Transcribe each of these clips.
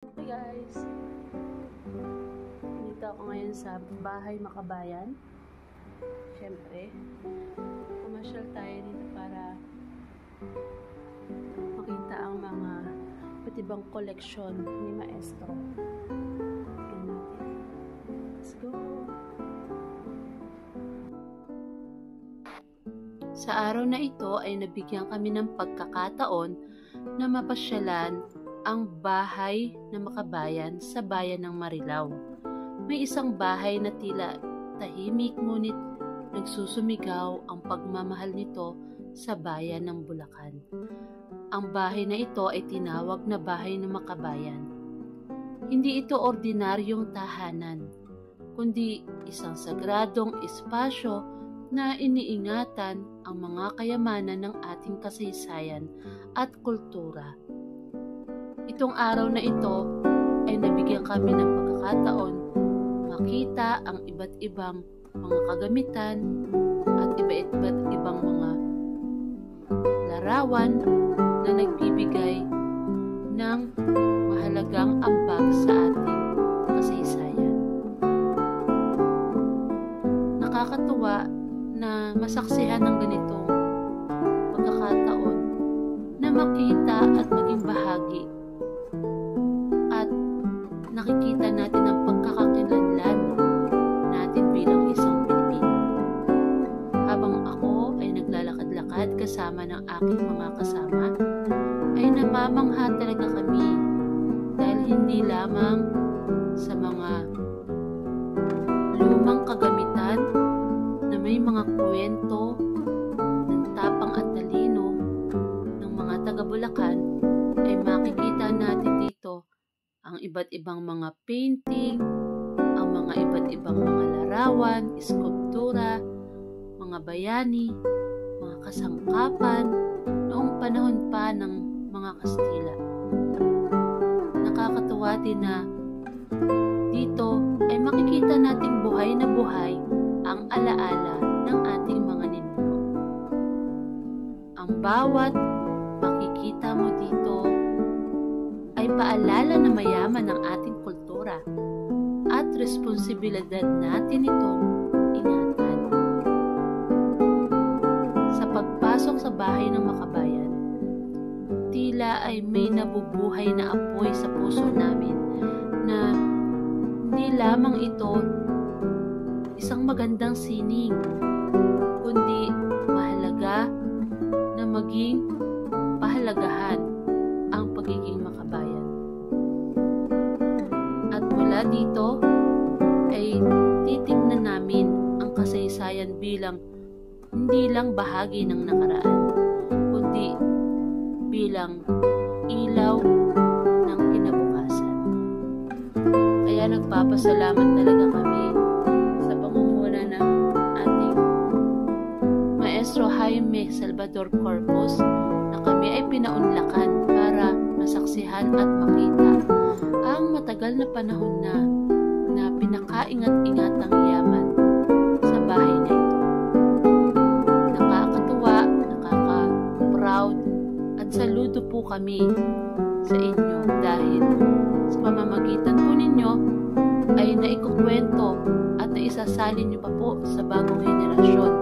Hey guys! Dito ako ngayon sa Bahay Makabayan. Siyempre, pumasyal tayo dito para makita ang mga iba't ibang koleksyon ni Maestro. Tingnan natin. Let's go! Sa araw na ito ay nabigyan kami ng pagkakataon na mapasyalan ang Bahay na Makabayan sa bayan ng Marilao. May isang bahay na tila tahimik ngunit nagsusumigaw ang pagmamahal nito sa bayan ng Bulacan. Ang bahay na ito ay tinawag na Bahay ng Makabayan. Hindi ito ordinaryong tahanan, kundi isang sagradong espasyo na iniingatan ang mga kayamanan ng ating kasaysayan at kultura. Itong araw na ito ay nabigyan kami ng pagkakataon makita ang iba't ibang mga kagamitan at iba't ibang mga larawan na nagbibigay ng mahalagang ambag sa ating kasaysayan. Nakakatuwa na masaksihan ng ganitong pagkakataon na makita at maging bahagi at nakikita natin ang pagkakakilanlan natin bilang isang Pilipino. Habang ako ay naglalakad-lakad kasama ng aking mga kasama, ay namamangha talaga kami dahil hindi lamang sa mga lumang kagamitan na may mga kwento ng tapang at talino ng mga taga-Bulacan, ay makikita natin dito ang iba't ibang mga painting, ang mga iba't ibang mga larawan, skulptura, mga bayani, mga kasangkapan noong panahon pa ng mga Kastila. Nakakatuwa din na dito ay makikita nating buhay na buhay ang alaala ng ating mga ninuno. Ang bawat makikita mo dito ay paalala na mayaman ng ating kultura at responsibilidad natin itong ingatan. Sa pagpasok sa Bahay ng Makabayan, tila ay may nabubuhay na apoy sa puso namin na hindi lamang ito isang magandang sining, kundi mahalaga na maging pahalagahan ang pagiging makabayan. At mula dito ay titignan namin ang kasaysayan bilang hindi lang bahagi ng nakaraan, kundi bilang ilaw ng kinabukasan. Kaya nagpapasalamat talaga kami sa pangunguna ng ating Maestro Jaime Salvador Corpus na kami ay pinaunlakan para masaksihan at makita ang matagal na panahon na pinakaingat-ingatang yaman sa bahay na ito. Nakakatuwa, nakaka-proud at saludo po kami sa inyo dahil sa pamamagitan po ninyo ay naikukwento at naisasalin niyo pa po sa bagong henerasyon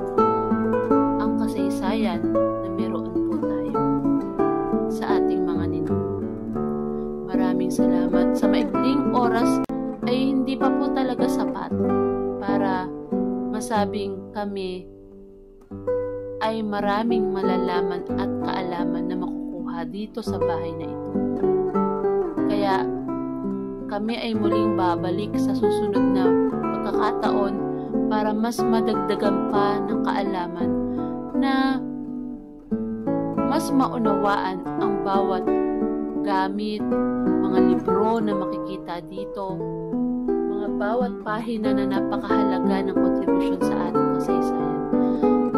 ang kasaysayan na meron po tayo sa ating mga ninuno. Maraming salamat. Sa maikling oras ay hindi pa po talaga sapat para masabing kami ay maraming malalaman at kaalaman na makukuha dito sa bahay na ito. Kaya kami ay muling babalik sa susunod na pagkakataon para mas madagdagan pa ng kaalaman na mas maunawaan ang bawat gamit, mga libro na makikita dito, mga bawat pahina na napakahalaga ng kontribusyon sa ating kasaysayan,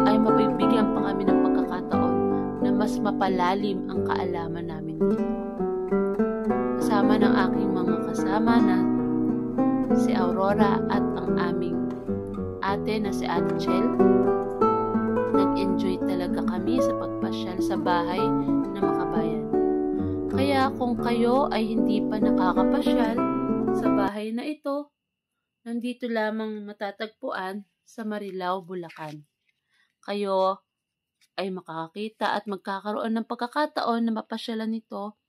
ay mabibigyan pa kami ng pagkakataon na mas mapalalim ang kaalaman namin dito. Kasama ng aking mga kasama na si Aurora at ang aming ate na si Ate Chel. Nag-enjoy talaga kami sa pagpasyal sa Bahay na Makabayan. Kaya kung kayo ay hindi pa nakakapasyal sa bahay na ito, nandito lamang matatagpuan sa Marilao, Bulacan. Kayo ay makakakita at magkakaroon ng pagkakataon na mapasyalan nito.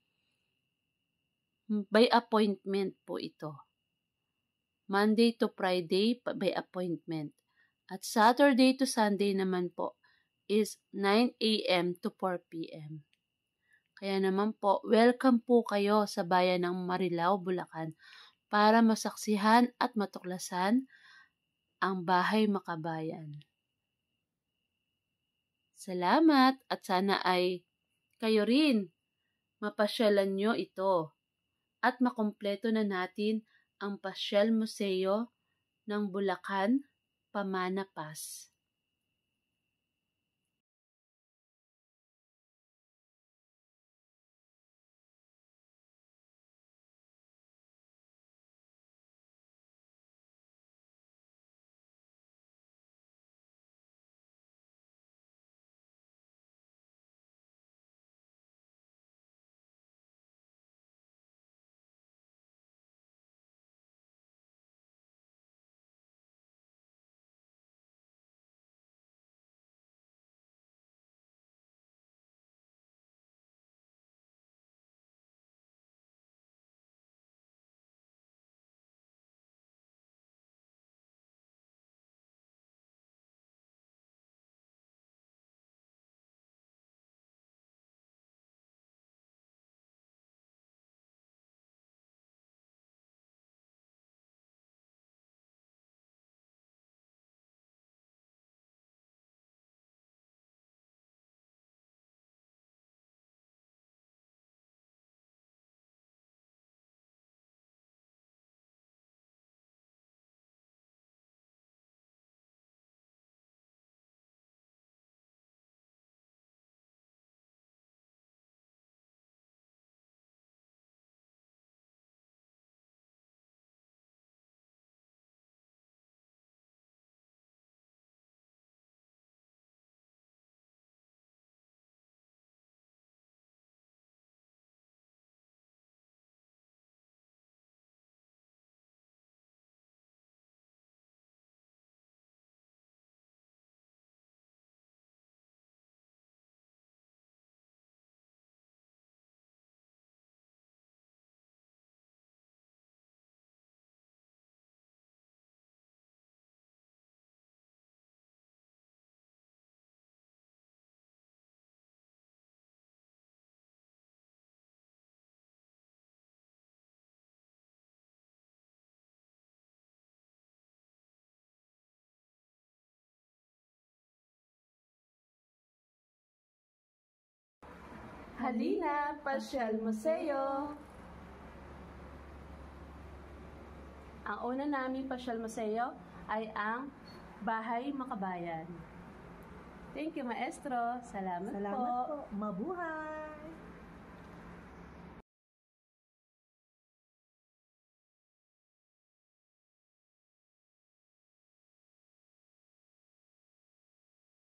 By appointment po ito. Monday to Friday by appointment. At Saturday to Sunday naman po is 9 a.m. to 4 p.m. Kaya naman po, welcome po kayo sa bayan ng Marilao, Bulacan para masaksihan at matuklasan ang Bahay Makabayan. Salamat at sana ay kayo rin mapasyalan nyo ito at makumpleto na natin ang Pasyal Museo ng Bulacan, Pamana Pass. Halina, Pasyal Museo! Ang una naming Pasyal Museo ay ang Bahay Makabayan. Thank you, Maestro. Salamat po. Mabuhay!